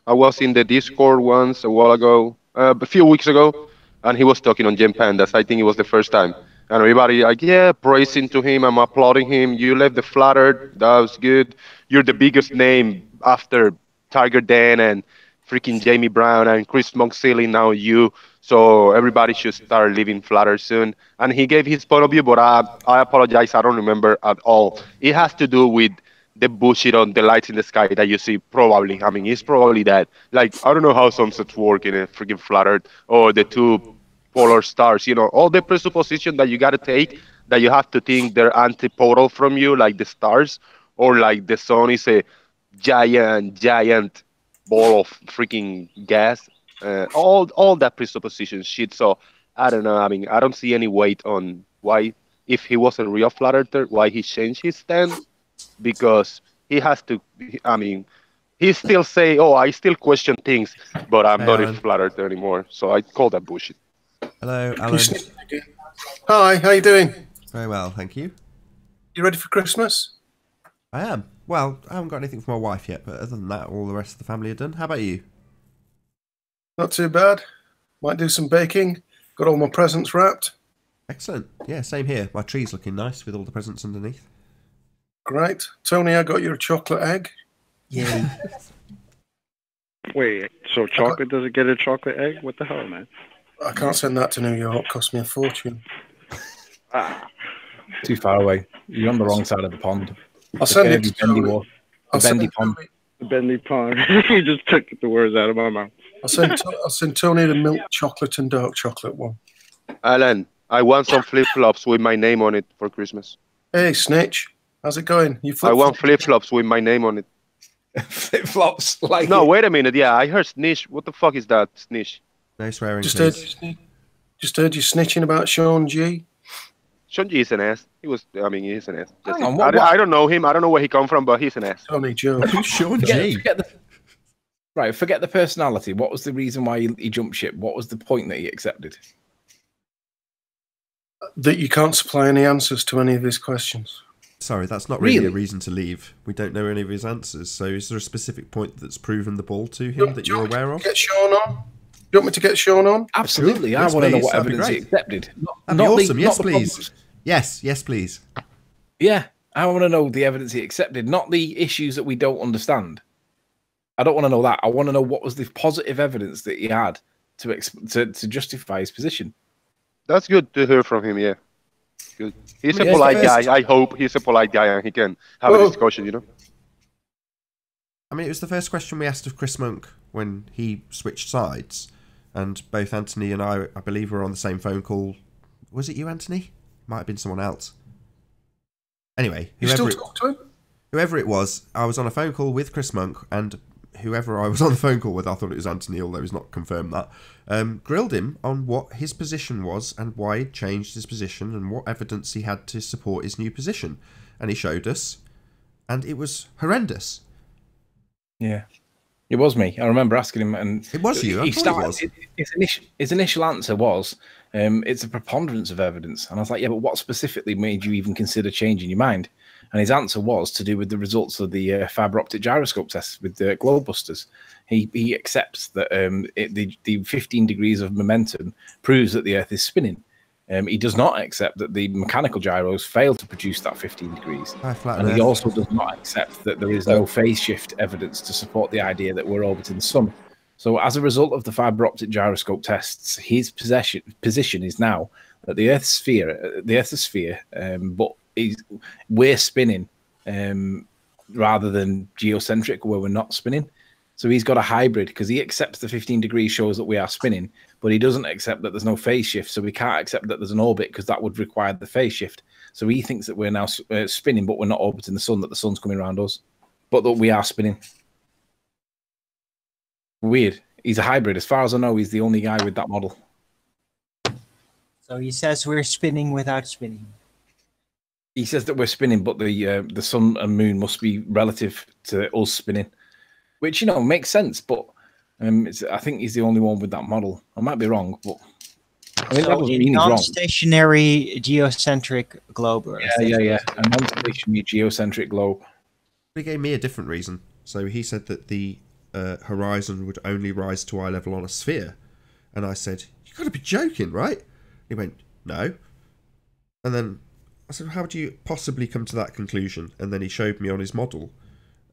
S1: I was in the Discord once a while ago, a few weeks ago, and he was talking on Gen Pandas. I think it was the first time. And everybody like, yeah, praising to him. I'm applauding him. You left the flat earth. That was good. You're the biggest name after Tiger Dan and freaking Jamie Brown and Chris Monksily. Now you. So everybody should start living flat earth soon. And he gave his point of view, but I apologize. I don't remember at all. It has to do with the bullshit on the lights in the sky that you see, probably. I mean, it's probably that. Like, I don't know how sunsets work in a freaking flat earth, or the two polar stars, you know, all the presupposition that you got to take, that you have to think they're antipodal from you, like the stars, or like the sun is a giant ball of freaking gas. All that presupposition shit. So, I don't know. I mean, I don't see any weight on why, if he was a real flat earther, why he changed his stand. Because he has to, I mean, he still say, oh, I still question things, but I'm not a flat earther anymore. So I call that bullshit.
S2: Hello, Alan.
S7: Hi, how you doing?
S2: Very well, thank you.
S7: You ready for Christmas?
S2: I am. Well, I haven't got anything for my wife yet, but other than that, all the rest of the family are done. How about you?
S7: Not too bad. Might do some baking. Got all my presents wrapped.
S2: Excellent. Yeah, same here. My tree's looking nice with all the presents underneath.
S7: Great. Tony, I got you a chocolate egg.
S5: Yeah.
S6: Wait, so chocolate doesn't get a chocolate egg? What the hell, man?
S7: I can't send that to New York. Cost me a fortune.
S4: Too far away. You're on the wrong side of the pond.
S7: I'll send it to Tony.
S4: Bendy pond.
S6: Bendy pond. You just took the words out of my mouth.
S7: I'll send Tony the milk chocolate and dark chocolate one.
S1: Alan, I want some flip-flops with my name on it for Christmas.
S7: Hey, Snitch. How's it going?
S1: I want flip-flops with my name on it.
S4: Flip-flops? Like
S1: no, wait a minute. Yeah, I heard snitch. What the fuck is that, snitch?
S2: No swearing,
S7: just heard you snitching about Sean G.
S1: Sean G is an ass. He's an ass. I don't know him. I don't know where he come from, but he's an ass.
S7: Tony Joe.
S2: Sean G.
S4: Forget the personality. What was the reason why he jumped ship? What was the point that he accepted?
S7: That you can't supply any answers to any of his questions.
S2: Sorry, that's not really a reason to leave. We don't know any of his answers. So is there a specific point that's proven the ball to him that you're aware of?
S7: Get Sean on. you want me to get Sean on?
S4: Absolutely.
S2: Yes,
S4: I want to know
S2: please.
S4: what
S2: That'd be
S4: evidence he
S2: great.
S4: accepted.
S2: That'd be awesome. Yes,
S4: the
S2: please.
S4: problems.
S2: Yes, please.
S4: Yeah, I want to know the evidence he accepted, not the issues that we don't understand. I don't want to know that. I want to know what was the positive evidence that he had to justify his position.
S1: That's good to hear from him. Yeah, good. He's a
S2: Yeah,
S1: polite
S2: first-
S1: guy. I hope he's a polite guy and he can have
S7: Well-
S1: a discussion. You know.
S2: I mean, it was the first question we asked of Chris Monk when he switched sides, and both Anthony and I believe, were on the same phone call. Was it you, Anthony? Might have been someone else. Anyway,
S7: You still talk to him?
S2: whoever it was, I was on a phone call with Chris Monk, and whoever I was on the phone call with, I thought it was Anthony, although he's not confirmed that, grilled him on what his position was and why he'd changed his position and what evidence he had to support his new position. And he showed us, and it was horrendous.
S4: Yeah, it was me. I remember asking him, and
S2: It was you. I thought it was.
S4: His initial answer was, "It's a preponderance of evidence." And I was like, "Yeah, but what specifically made you even consider changing your mind?" And his answer was to do with the results of the fiber optic gyroscope tests with the globebusters. He accepts that the 15 degrees of momentum proves that the Earth is spinning. He does not accept that the mechanical gyros fail to produce that 15 degrees. And he also does not accept that there is no phase shift evidence to support the idea that we're orbiting the sun. So as a result of the fiber optic gyroscope tests, his position is now that the Earth's a sphere, but we're spinning rather than geocentric, where we're not spinning. So he's got a hybrid, because he accepts the 15 degrees shows that we are spinning, but he doesn't accept that there's no phase shift. So we can't accept that there's an orbit, because that would require the phase shift. So he thinks that we're now spinning, but we're not orbiting the sun, that the sun's coming around us, but that we are spinning. Weird. He's a hybrid. As far as I know, he's the only guy with that model.
S5: So he says we're spinning without spinning.
S4: He says that we're spinning, but the sun and moon must be relative to us spinning, which, makes sense. But I think he's the only one with that model. I might be wrong, but I mean, that doesn't mean he's wrong.
S5: Non-stationary geocentric globe.
S4: Yeah. A non-stationary geocentric globe.
S2: He gave me a different reason. So he said that the horizon would only rise to eye level on a sphere, and I said, "You got to be joking, right?" He went, "No," and then I said, "How do you possibly come to that conclusion?" And then he showed me on his model,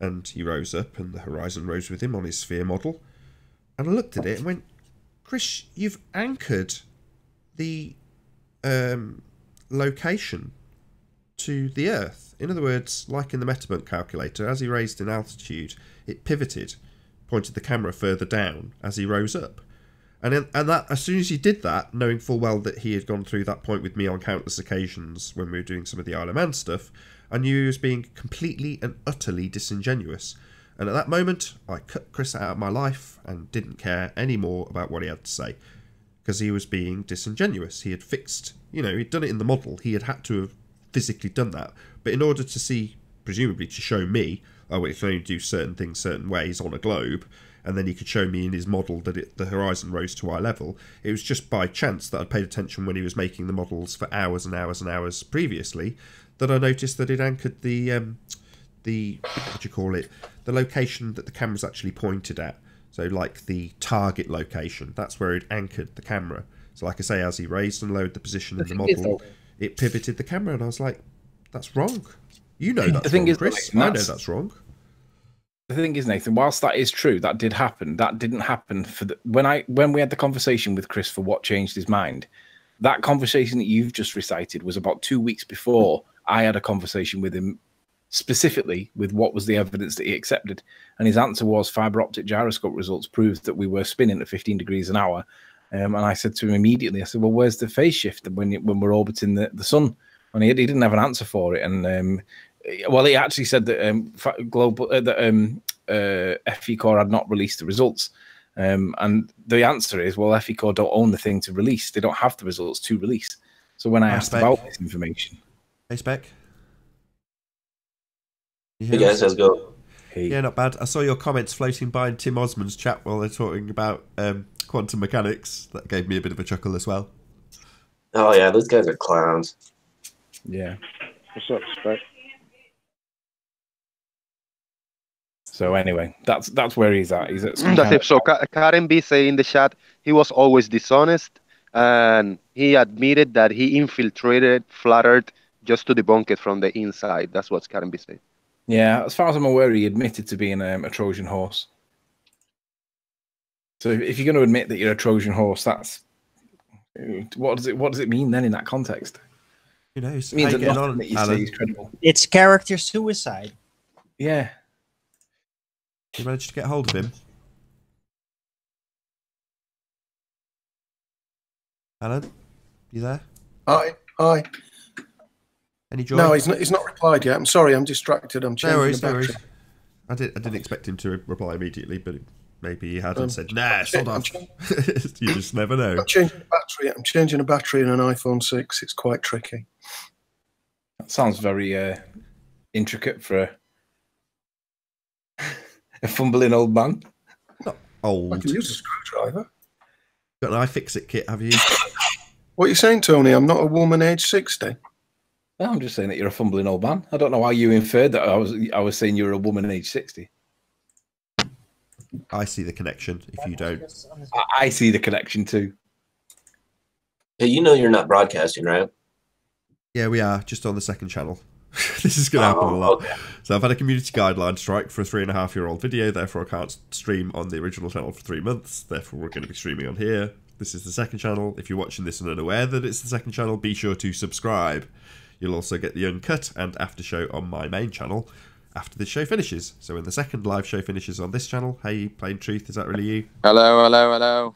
S2: and he rose up, and the horizon rose with him on his sphere model. And I looked at it and went, "Chris, you've anchored the location to the Earth. In other words, like in the Metabunk calculator, as he raised in altitude, it pivoted, pointed the camera further down as he rose up. And that, as soon as he did that, knowing full well that he had gone through that point with me on countless occasions when we were doing some of the Isle of Man stuff, I knew he was being completely and utterly disingenuous. And at that moment, I cut Chris out of my life and didn't care any more about what he had to say, because he was being disingenuous. He had fixed, he'd done it in the model. He had to have physically done that. But in order to see, presumably to show me, it can only do certain things certain ways on a globe, and then he could show me in his model that the horizon rose to eye level. It was just by chance that I'd paid attention when he was making the models for hours and hours and hours previously that I noticed that it anchored the the location that the camera's actually pointed at. So like the target location, that's where it anchored the camera. So like I say, as he raised and lowered the position in the model, it pivoted the camera, and I was like, "That's wrong. You know that's wrong, Chris. I know that's wrong."
S4: The thing is, Nathan, whilst that is true, that did happen. That didn't happen when we had the conversation with Chris for what changed his mind. That conversation that you've just recited was about 2 weeks before I had a conversation with him, specifically with what was the evidence that he accepted. And his answer was fiber optic gyroscope results proved that we were spinning at 15 degrees an hour. And I said to him immediately, I said, "Well, where's the phase shift when we're orbiting the sun?" And he didn't have an answer for it. And he actually said that FE Core had not released the results. And the answer is, well, FE Core don't own the thing to release. They don't have the results to release. So when I asked about this information...
S2: Hey, Spec.
S8: Hey, guys, how's it going?
S4: Hey.
S2: Yeah, not bad. I saw your comments floating by in Tim Osmond's chat while they're talking about quantum mechanics. That gave me a bit of a chuckle as well.
S8: Oh, yeah, those guys are clowns.
S4: Yeah.
S6: What's up, Spec?
S4: So anyway, that's where he's at. He's at some
S1: That's
S4: kind
S1: it. So Karen B say in the chat he was always dishonest, and he admitted that he infiltrated Flattered just to debunk it from the inside. That's what Karen B said.
S4: Yeah, as far as I'm aware, he admitted to being a Trojan horse. So if you're going to admit that you're a Trojan horse, that's what does it mean then in that context?
S2: Who knows?
S4: It means that
S2: How you getting
S4: nothing
S2: on,
S4: that you
S2: Alan?
S4: say is credible.
S5: It's character suicide.
S4: Yeah.
S2: You managed to get hold of him, Alan? You there?
S7: Hi.
S2: Any joy?
S7: No, he's not replied yet. I'm sorry, I'm distracted. I'm changing
S2: No worries,
S7: the
S2: no
S7: battery.
S2: worries. I didn't expect him to reply immediately, but maybe he had and said, "Nah, sod off." You just never know.
S7: I'm changing a battery in an iPhone 6. It's quite tricky.
S4: That sounds very intricate for a fumbling old man.
S2: Not
S7: I
S2: old.
S7: can use a screwdriver.
S2: Got an iFixit kit, have you?
S7: What are you saying, Tony? I'm not a woman aged 60.
S4: No, I'm just saying that you're a fumbling old man. I don't know why you inferred that I was saying you're a woman aged 60.
S2: I see the connection. If you don't,
S4: I see the connection too.
S8: Hey, you know you're not broadcasting, right?
S2: yeah, we are just on the second channel. This is going to happen a lot.
S8: Okay.
S2: So I've had a community guideline strike for a 3.5-year-old video. Therefore, I can't stream on the original channel for 3 months. Therefore, we're going to be streaming on here. This is the second channel. If you're watching this and unaware that it's the second channel, be sure to subscribe. You'll also get the uncut and after show on my main channel after this show finishes. So when the second live show finishes on this channel, hey, Plain Truth, is that really you?
S3: Hello.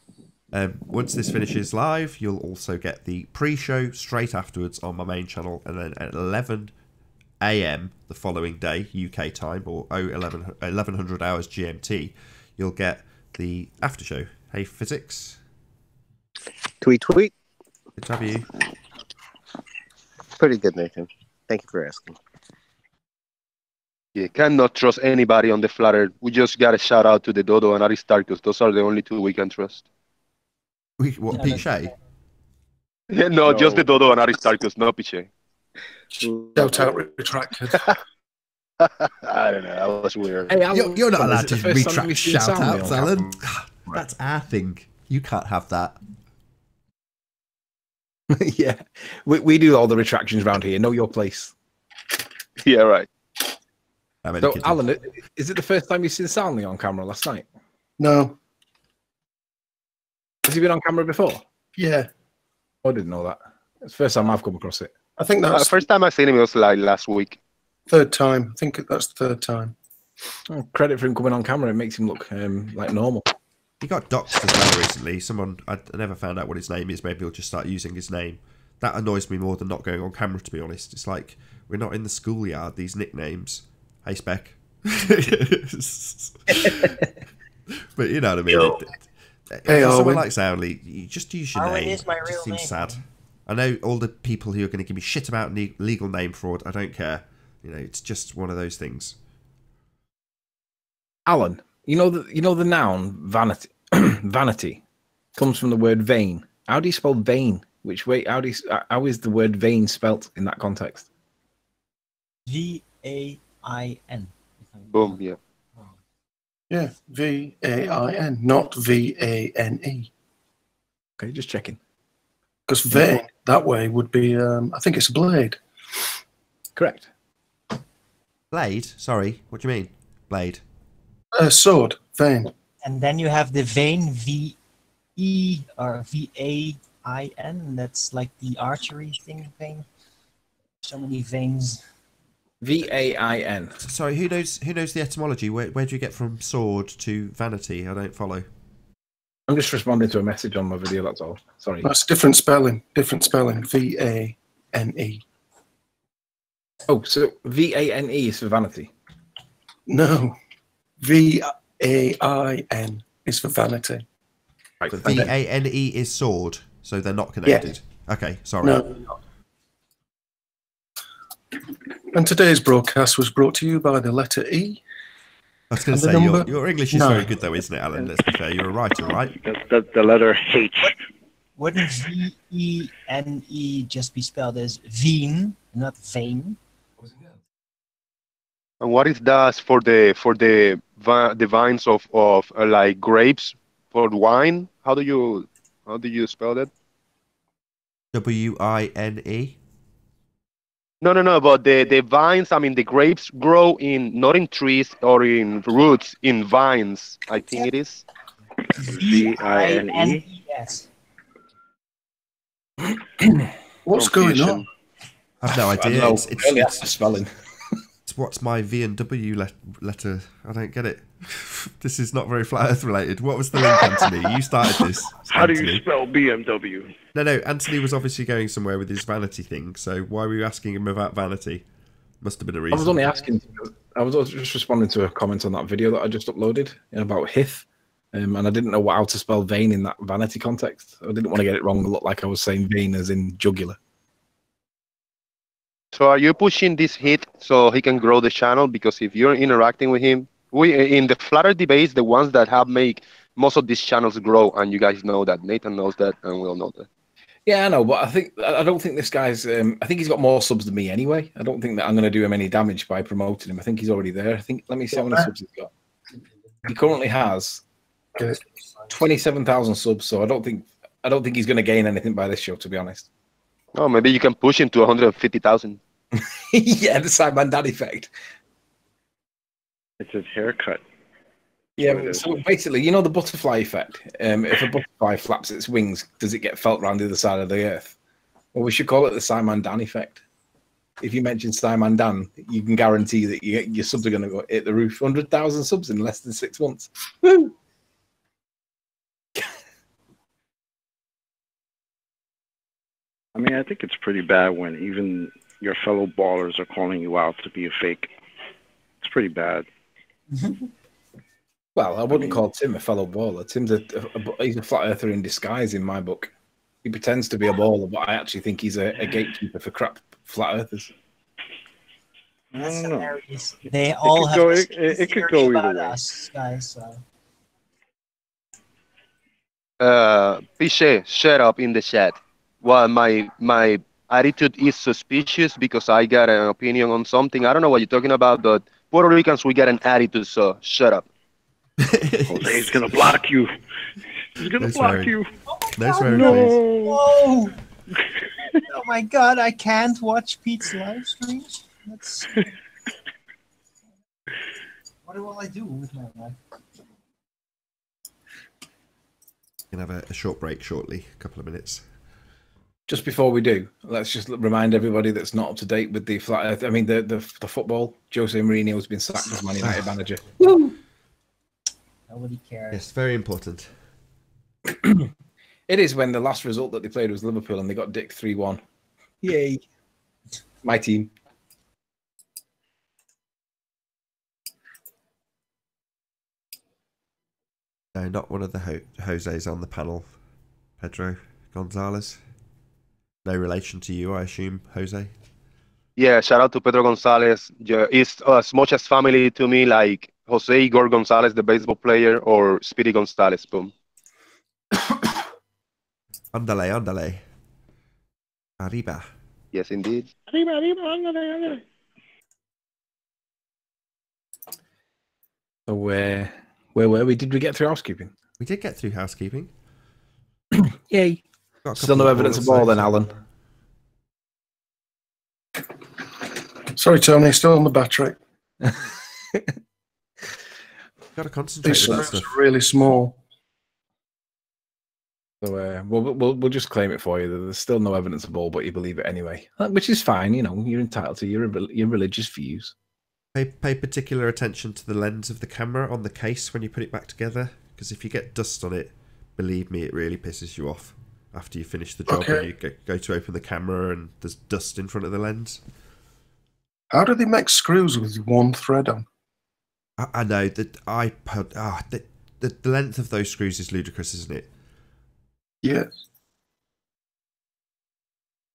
S2: Once this finishes live, you'll also get the pre-show straight afterwards on my main channel, and then at 11 a.m. the following day, UK time, or 1100 hours GMT, you'll get the after show. Hey, Physics.
S9: Tweet.
S2: Good to have you.
S9: Pretty good, Nathan. Thank you for asking.
S1: You cannot trust anybody on the Flattered. We just got a shout out to the Dodo and Aristarchus. Those are the only two we can trust.
S2: What, Pete Shea?
S1: Yeah, no, just the Dodo and Aristarchus, not Piche.
S7: Shout out retracted.
S1: I don't know. That was weird.
S4: Hey, Alan,
S2: You're not allowed to
S4: is it the first time
S2: retract
S4: you've seen
S2: shout
S4: Sammy
S2: outs,
S4: on
S2: Alan.
S4: camera?
S2: That's our thing. You can't have that.
S4: Yeah, we do all the retractions around here. Know your place.
S1: Yeah, right.
S4: So, Alan, is it the first time you've seen Stanley on camera last night?
S7: No.
S4: Has he been on camera before?
S7: Yeah.
S4: Oh, I didn't know that. It's the first time I've come across it.
S7: I think that's
S1: First time I seen him was like last week.
S7: third time. I think that's the third time.
S4: Oh, credit for him coming on camera. It makes him look like normal.
S2: He got doxed as well recently. Someone, I never found out what his name is. Maybe he'll just start using his name. That annoys me more than not going on camera, to be honest. It's like, we're not in the schoolyard, these nicknames. Hey, Spec. But you know what I mean.
S7: Hey,
S2: someone like Soundly, you just use your
S5: Arwen
S2: name.
S5: is my
S2: It just
S5: real
S2: seems
S5: name.
S2: sad. I know all the people who are going to give me shit about legal name fraud. I don't care. You know, it's just one of those things.
S4: Alan, you know the noun vanity. Vanity comes from the word vain. How do you spell vain? Which way? How is the word vain spelt in that context?
S5: VAIN.
S1: Boom, yeah.
S7: Yeah, VAIN, not VANE.
S4: Okay, just checking.
S7: Because vein that way would be, I think it's a blade.
S4: Correct.
S2: Blade? Sorry, what do you mean? Blade.
S7: Sword, vein.
S5: And then you have the vein, VE or VAIN. That's like the archery thing. Vein. So many veins.
S4: VAIN.
S2: Sorry, who knows the etymology? Where do you get from sword to vanity? I don't follow.
S4: I'm just responding to a message on my video. That's all. Sorry.
S7: That's different spelling. Different spelling. VANE.
S4: Oh, so VANE is for vanity.
S7: No, VAIN is for vanity.
S4: Right.
S2: So VANE is sword, so they're not connected. Okay, sorry.
S7: No. And today's broadcast was brought to you by the letter E.
S2: I was going to say, your English is very good, though, isn't it, Alan? Let's be fair. You're a writer, right?
S6: The letter H.
S5: Wouldn't VENE just be spelled as veen, not vein?
S1: And what is that for the vines of like grapes for wine? How do you spell that?
S2: WINE.
S1: No. But the vines, I mean, the grapes grow in not in trees or in roots, in vines. I think it is.
S6: VINE.
S5: Yes.
S7: What's going on?
S2: I've no
S4: I don't
S2: idea.
S4: know.
S2: It's
S4: Only after spelling.
S2: It's what's my V and W letter? I don't get it. This is not very Flat Earth related. What was the link, Anthony? You started this.
S6: How do
S2: Anthony.
S6: you spell BMW?
S2: No, Anthony was obviously going somewhere with his vanity thing, so why were you asking him about vanity? Must have been a reason.
S4: I was only asking. I was just responding to a comment on that video that I just uploaded about Hith, and I didn't know how to spell vein in that vanity context. I didn't want to get it wrong and look like I was saying vein as in jugular.
S1: So are you pushing this hit so he can grow the channel? Because if you're interacting with him, we in the Flat Earth debates, the ones that have make most of these channels grow, and you guys know that. Nathan knows that, and we all know that.
S4: Yeah, I know, but I don't think this guy's. I think he's got more subs than me anyway. I don't think that I'm going to do him any damage by promoting him. I think he's already there. I think. Let me see how many subs he's got. He currently has 27,000 subs, so I don't think he's going to gain anything by this show, to be honest.
S1: Oh, maybe you can push him to 150,000.
S4: Yeah, the Simon Dad effect.
S6: It's his haircut.
S4: Yeah, so basically, you know the butterfly effect. If a butterfly flaps its wings, does it get felt round the other side of the earth? Well, we should call it the Simon Dan effect. If you mention Simon Dan, you can guarantee that your subs are going to go hit the roof. 100,000 subs in less than 6 months. Woo!
S6: I mean, I think it's pretty bad when even your fellow ballers are calling you out to be a fake. It's pretty bad.
S4: Well, I wouldn't call Tim a fellow baller. Tim's he's a flat earther in disguise in my book. He pretends to be a baller, but I actually think he's a gatekeeper for crap flat earthers.
S6: I don't know.
S5: They all have
S6: it could go either way.
S5: us, guys.
S1: Piche, shut up in the chat. Well, my attitude is suspicious because I got an opinion on something. I don't know what you're talking about, but Puerto Ricans, we got an attitude, so shut up.
S6: Jose's gonna block you. He's gonna block you.
S2: Nice very
S5: no.
S2: please.
S5: Whoa. Oh my god, I can't watch Pete's live stream. What will I do with my life?
S2: We can have a short break shortly, a couple of minutes.
S4: Just before we do, let's just remind everybody that's not up to date with the flat earth. I mean, the football. Jose Mourinho has been sacked as Man United manager.
S5: Woo! Nobody cares.
S2: Yes, very important.
S4: It is when the last result that they played was Liverpool and they got dicked 3-1. Yay. My team.
S2: No, not one of the Jose's on the panel. Pedro Gonzalez. No relation to you, I assume, Jose?
S1: Yeah, shout out to Pedro Gonzalez. Yeah, it's as much as family to me like Jose Igor Gonzalez, the baseball player, or Speedy Gonzalez. Boom.
S2: Ándale. Arriba.
S1: Yes, indeed.
S6: Arriba, ándale.
S4: So where were we? Did we get through housekeeping?
S2: We did get through housekeeping.
S4: Yay. Still no evidence of ball then, Alan.
S7: Sorry, Tony, still on the battery.
S2: Got to concentrate with that stuff.
S7: Really small.
S4: So we'll just claim it for you. There's still no evidence of ball, but you believe it anyway, which is fine. You know, you're entitled to your religious views.
S2: Pay particular attention to the lens of the camera on the case when you put it back together, because if you get dust on it, believe me, it really pisses you off after you finish the job and you go to open the camera and there's dust in front of the lens.
S7: How do they make screws with one thread on?
S2: I know that the length of those screws is ludicrous, isn't it?
S7: Yes.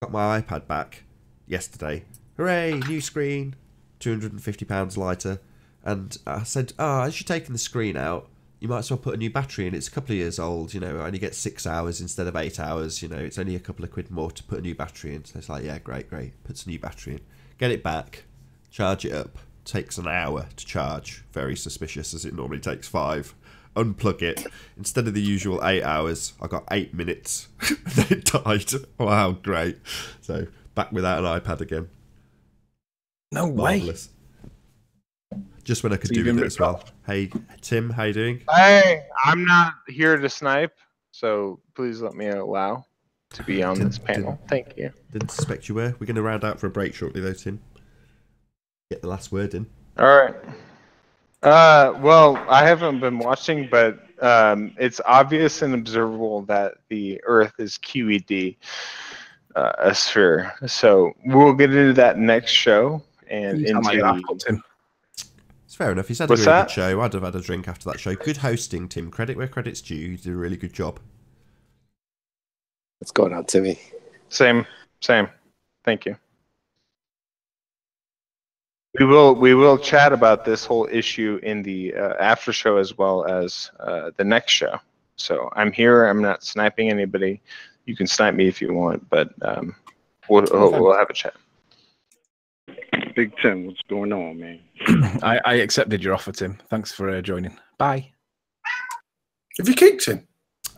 S2: Got my iPad back yesterday. Hooray, new screen. £250 lighter. And I said, as you're taking the screen out, you might as well put a new battery in. It's a couple of years old, you know, I only get 6 hours instead of 8 hours, you know, it's only a couple of quid more to put a new battery in. So it's like, yeah, great. Puts a new battery in. Get it back, charge it up, takes an hour to charge. Very suspicious, as it normally takes 5. Unplug it. Instead of the usual 8 hours, I got 8 minutes. Then it died. Wow, great. So back without an iPad again.
S4: No
S2: Marvelous. Way. Just when I could do with it as well. Hey, Tim, how you doing?
S10: Hey, I'm not here to snipe, so please let me allow to be on this panel. Thank you.
S2: Didn't suspect you were. We're going to round out for a break shortly, though, Tim. Get the last word in.
S10: All right. Well, I haven't been watching, but it's obvious and observable that the Earth is QED, a sphere. So we'll get into that next show and into.
S2: It's fair enough. He's had a really good show. I'd have had a drink after that show. Good hosting, Tim. Credit where credit's due. You did a really good job.
S9: What's going on, Timmy?
S10: Same. Thank you. We will chat about this whole issue in the after show as well as the next show. So I'm here. I'm not sniping anybody. You can snipe me if you want, but we'll have a chat.
S6: Big Tim, what's going on, man?
S4: I accepted your offer, Tim. Thanks for joining. Bye.
S7: Have you kicked him?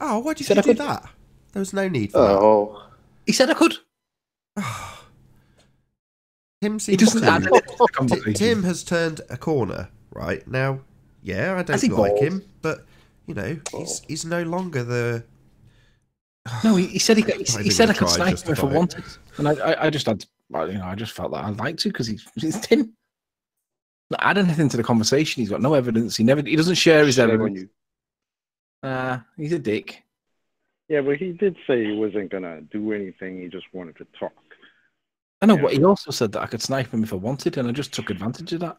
S2: Oh, why did you do that? There was no need for that.
S4: He said I could.
S2: Tim has turned a corner right now. Yeah, I don't like him, but you know, he's no longer the.
S4: No, he said I could snipe him if I wanted, and I just had, I just felt that I'd like to because he's Tim. Not add anything to the conversation. He's got no evidence. He doesn't share his evidence. He's a dick.
S6: Yeah, but he did say he wasn't gonna do anything. He just wanted to talk.
S4: I know, but he also said that I could snipe him if I wanted, and I just took advantage of that.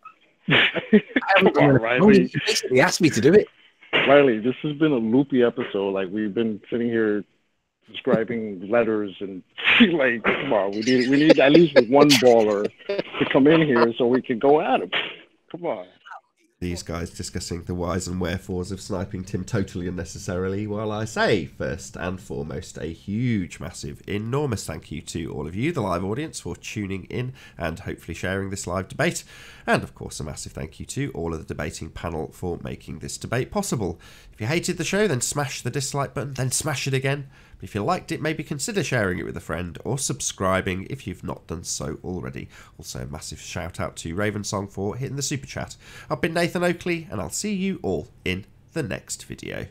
S6: Riley.
S4: He basically asked me to do it.
S6: Riley, this has been a loopy episode. Like, we've been sitting here describing letters and like, come on, we need at least one baller to come in here so we can go at him. Come on.
S2: These guys discussing the whys and wherefores of sniping Tim totally unnecessarily, while I say, first and foremost, a huge, massive, enormous thank you to all of you, the live audience, for tuning in and hopefully sharing this live debate. And, of course, a massive thank you to all of the debating panel for making this debate possible. If you hated the show, then smash the dislike button, then smash it again. But if you liked it, maybe consider sharing it with a friend or subscribing if you've not done so already. Also, a massive shout out to Ravensong for hitting the super chat. I've been Nathan Oakley, and I'll see you all in the next video.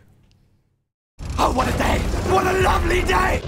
S11: Oh, what a day! What a lovely day!